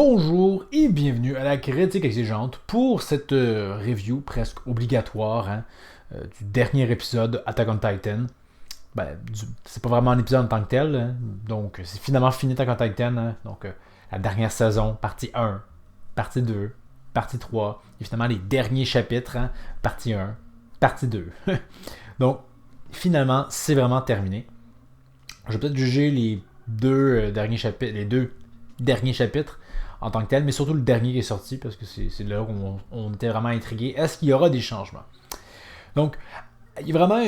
Bonjour et bienvenue à la critique exigeante pour cette review presque obligatoire du dernier épisode Attack on Titan. C'est pas vraiment un épisode en tant que tel, donc c'est finalement fini Attack on Titan. La dernière saison, partie 1, partie 2, partie 3, et finalement les derniers chapitres, partie 1, partie 2. Donc finalement c'est vraiment terminé. Je vais peut-être juger les deux derniers chapitres en tant que tel, mais surtout le dernier qui est sorti, parce que c'est là où on était vraiment intrigué. Est-ce qu'il y aura des changements? Donc, il y a vraiment...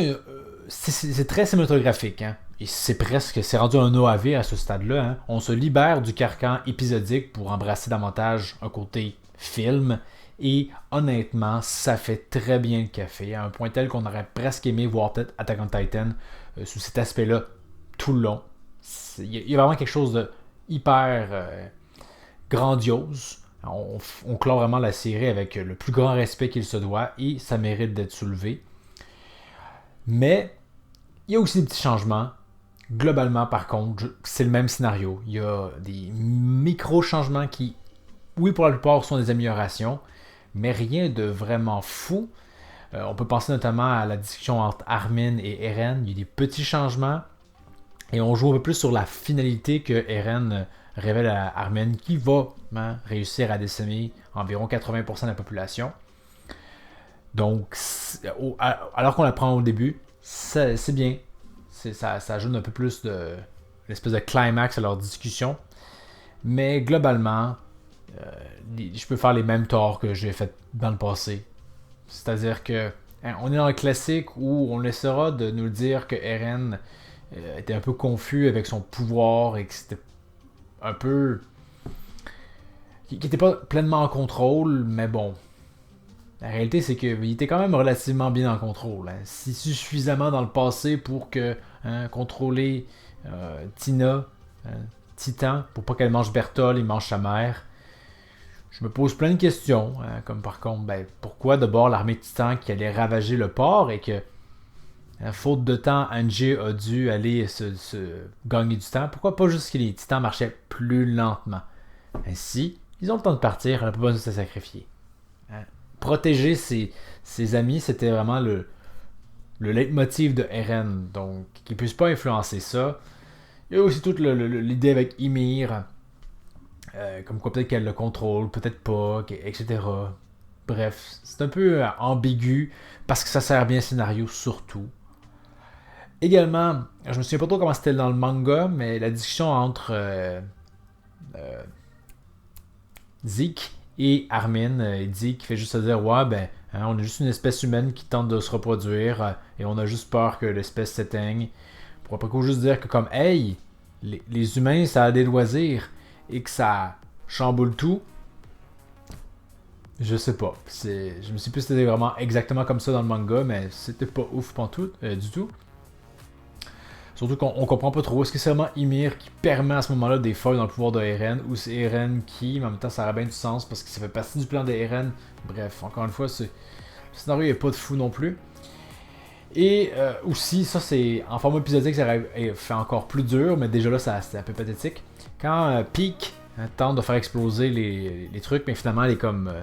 c'est très cinématographique, et c'est rendu un OAV à ce stade-là. On se libère du carcan épisodique pour embrasser davantage un côté film, et honnêtement, ça fait très bien le café, à un point tel qu'on aurait presque aimé voir peut-être Attack on Titan sous cet aspect-là tout le long. Il y a vraiment quelque chose de hyper grandiose. On clore vraiment la série avec le plus grand respect qu'il se doit et ça mérite d'être soulevé. Mais il y a aussi des petits changements. Globalement, par contre, c'est le même scénario. Il y a des micro-changements qui, oui, pour la plupart, sont des améliorations, mais rien de vraiment fou. On peut penser notamment à la discussion entre Armin et Eren. Il y a des petits changements. Et on joue un peu plus sur la finalité que Eren révèle à Armin, qui va réussir à décimer environ 80% de la population. Donc, alors qu'on l'apprend au début, c'est bien. Ça ajoute un peu plus de l'espèce de climax à leur discussion. Mais globalement, je peux faire les mêmes torts que j'ai fait dans le passé. C'est-à-dire que on est dans le classique où on essaiera de nous dire que Eren était un peu confus avec son pouvoir et que c'était un peu... qui n'était pas pleinement en contrôle, mais bon. La réalité, c'est qu'il était quand même relativement bien en contrôle. Si suffisamment dans le passé pour que contrôler Tina, Titan, pour pas qu'elle mange Bertol et mange sa mère. Je me pose plein de questions, comme par contre, pourquoi d'abord l'armée de Titan qui allait ravager le port et que faute de temps, Angie a dû aller se gagner du temps. Pourquoi pas juste que les titans marchaient plus lentement? Ainsi, ils ont le temps de partir, on n'a pas besoin de se sacrifier. Protéger ses amis, c'était vraiment le leitmotiv de Eren. Donc, qu'ils ne puissent pas influencer ça. Il y a aussi toute l'idée avec Ymir. Comme quoi peut-être qu'elle le contrôle, peut-être pas, etc. Bref, c'est un peu ambigu parce que ça sert bien au scénario surtout. Également, je me souviens pas trop comment c'était dans le manga, mais la discussion entre Zeke et Armin, Zeke fait juste se dire ouais on est juste une espèce humaine qui tente de se reproduire et on a juste peur que l'espèce s'éteigne. Pour après coup juste dire que comme hey, les humains ça a des loisirs et que ça chamboule tout. Je sais pas. Je me suis plus c'était vraiment exactement comme ça dans le manga, mais c'était pas ouf du tout. Surtout qu'on comprend pas trop. Est-ce que c'est vraiment Ymir qui permet à ce moment-là des failles dans le pouvoir de Eren ou c'est Eren qui, mais en même temps, ça aurait bien du sens parce que ça fait partie du plan de Eren. Bref, encore une fois, le scénario n'est pas de fou non plus. Et aussi, ça c'est en format épisodique, ça aurait fait encore plus dur, mais déjà là, c'est un peu pathétique. Quand Peak tente de faire exploser les trucs, mais finalement, elle est comme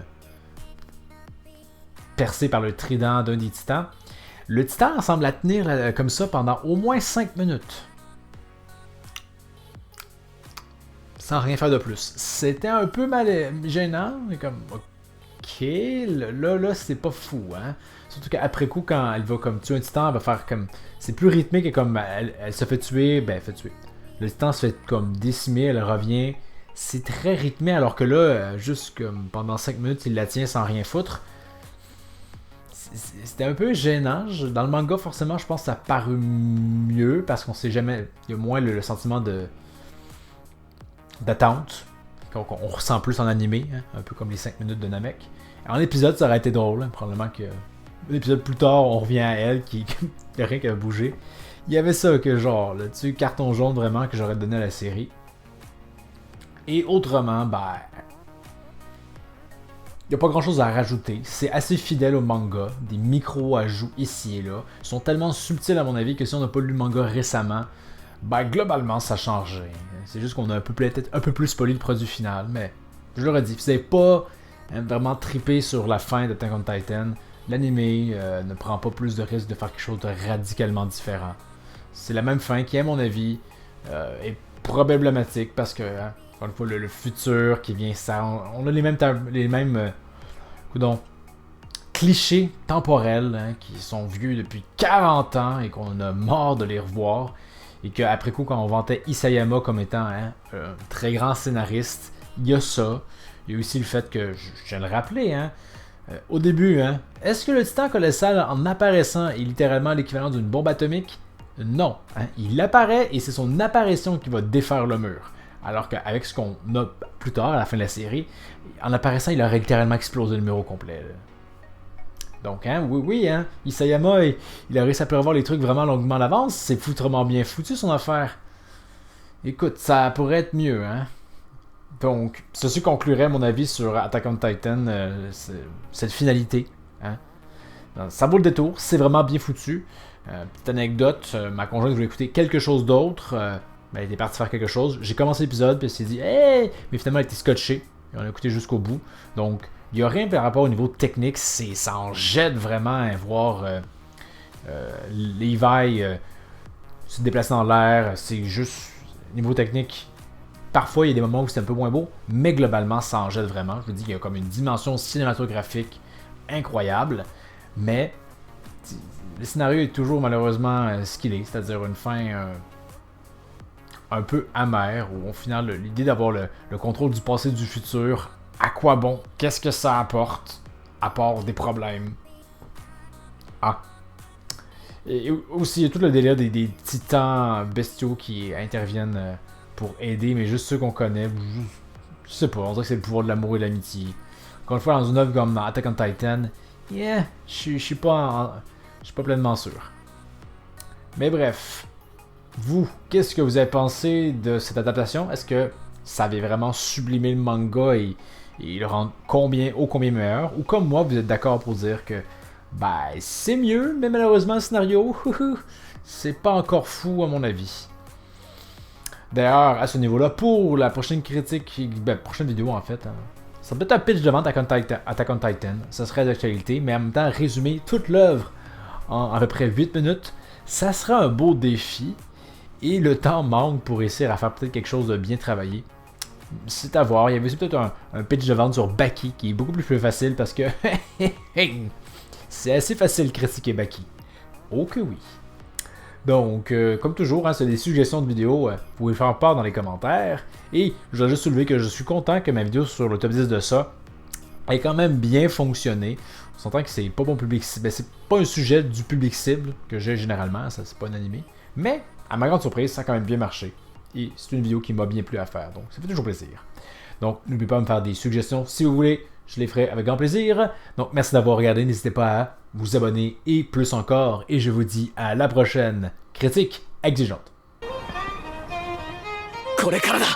percée par le trident d'un des titans. Le titan semble la tenir comme ça pendant au moins 5 minutes. Sans rien faire de plus. C'était un peu gênant, mais comme, ok, là, c'est pas fou, Surtout qu'après coup, quand elle va comme tuer un titan, elle va faire comme... C'est plus rythmé que comme elle se fait tuer, elle fait tuer. Le titan se fait comme décimer, elle revient. C'est très rythmé, alors que là, juste comme pendant 5 minutes, il la tient sans rien foutre. C'était un peu gênant. Dans le manga, forcément, je pense que ça a paru mieux parce qu'on sait jamais. Il y a moins le sentiment d'attente qu'on ressent plus en animé, un peu comme les 5 minutes de Namek. En épisode, ça aurait été drôle. Probablement que un épisode plus tard, on revient à elle qui n'a rien qu'à bouger. Il y avait ça que genre, là-dessus, carton jaune vraiment que j'aurais donné à la série. Et autrement, il n'y a pas grand chose à rajouter. C'est assez fidèle au manga. Des micro-ajouts ici et là. Ils sont tellement subtils à mon avis que si on n'a pas lu le manga récemment, globalement ça change. C'est juste qu'on a peut-être un peu plus spoilé le produit final, mais je l'aurais dit, si vous n'avez pas vraiment trippé sur la fin de Attack on Titan, l'anime ne prend pas plus de risque de faire quelque chose de radicalement différent. C'est la même fin qui, à mon avis, est problématique parce que, encore une fois, le futur qui vient, ça, on a les mêmes clichés temporels qui sont vieux depuis 40 ans et qu'on a marre de les revoir. Et qu'après coup, quand on vantait Isayama comme étant un très grand scénariste, il y a ça. Il y a aussi le fait que, je viens de le rappeler, au début, est-ce que le titan colossal en apparaissant est littéralement l'équivalent d'une bombe atomique? Non. Il apparaît et c'est son apparition qui va défaire le mur. Alors qu'avec ce qu'on a plus tard, à la fin de la série, en apparaissant, il aurait littéralement explosé le mur au complet. Là. Donc, oui, Isayama, il a réussi à prévoir les trucs vraiment longuement à l'avance. C'est foutrement bien foutu, son affaire. Écoute, ça pourrait être mieux, Donc, ceci conclurait mon avis sur Attack on Titan, cette finalité. Ça vaut le détour, c'est vraiment bien foutu. Petite anecdote, ma conjointe voulait écouter quelque chose d'autre. Elle était partie faire quelque chose. J'ai commencé l'épisode, puis elle s'est dit « Hey! » Mais finalement, elle était scotchée. Et on a écouté jusqu'au bout. Donc, il n'y a rien par rapport au niveau technique. Ça en jette vraiment à voir Levi se déplacer dans l'air. C'est juste, niveau technique, parfois il y a des moments où c'est un peu moins beau, mais globalement, ça en jette vraiment. Je vous dis qu'il y a comme une dimension cinématographique incroyable. Mais le scénario est toujours malheureusement ce qu'il est, c'est-à-dire une fin un peu amère, où au final, l'idée d'avoir le contrôle du passé et du futur, à quoi bon? Qu'est-ce que ça apporte? À part des problèmes. Et aussi, il y a tout le délire des titans bestiaux qui interviennent pour aider, mais juste ceux qu'on connaît. Je sais pas, on dirait que c'est le pouvoir de l'amour et de l'amitié. Encore une fois, dans une œuvre comme Attack on Titan, je suis pas pleinement sûr. Mais bref, vous, qu'est-ce que vous avez pensé de cette adaptation? Est-ce que ça avait vraiment sublimé le manga et le rendre combien meilleur? Ou comme moi, vous êtes d'accord pour dire que c'est mieux, mais malheureusement le scénario, c'est pas encore fou à mon avis. D'ailleurs, à ce niveau-là, pour la prochaine critique, prochaine vidéo en fait, ça peut être un pitch de vente Attack on Titan, ça serait d'actualité, mais en même temps, résumer toute l'œuvre en à peu près 8 minutes, ça sera un beau défi, et le temps manque pour réussir à faire peut-être quelque chose de bien travaillé. C'est à voir, il y avait aussi peut-être un pitch de vente sur Baki, qui est beaucoup plus facile parce que c'est assez facile de critiquer Baki. Oh que oui. Donc, comme toujours, c'est des suggestions de vidéos, vous pouvez faire part dans les commentaires. Et je dois juste soulever que je suis content que ma vidéo sur le top 10 de ça ait quand même bien fonctionné. On s'entend que c'est pas bon public cible, c'est pas un sujet du public cible que j'ai généralement, ça c'est pas un animé. Mais, à ma grande surprise, ça a quand même bien marché. Et c'est une vidéo qui m'a bien plu à faire, donc ça fait toujours plaisir. Donc, n'oubliez pas de me faire des suggestions si vous voulez. Je les ferai avec grand plaisir. Donc, merci d'avoir regardé. N'hésitez pas à vous abonner et plus encore. Et je vous dis à la prochaine critique exigeante. これからだ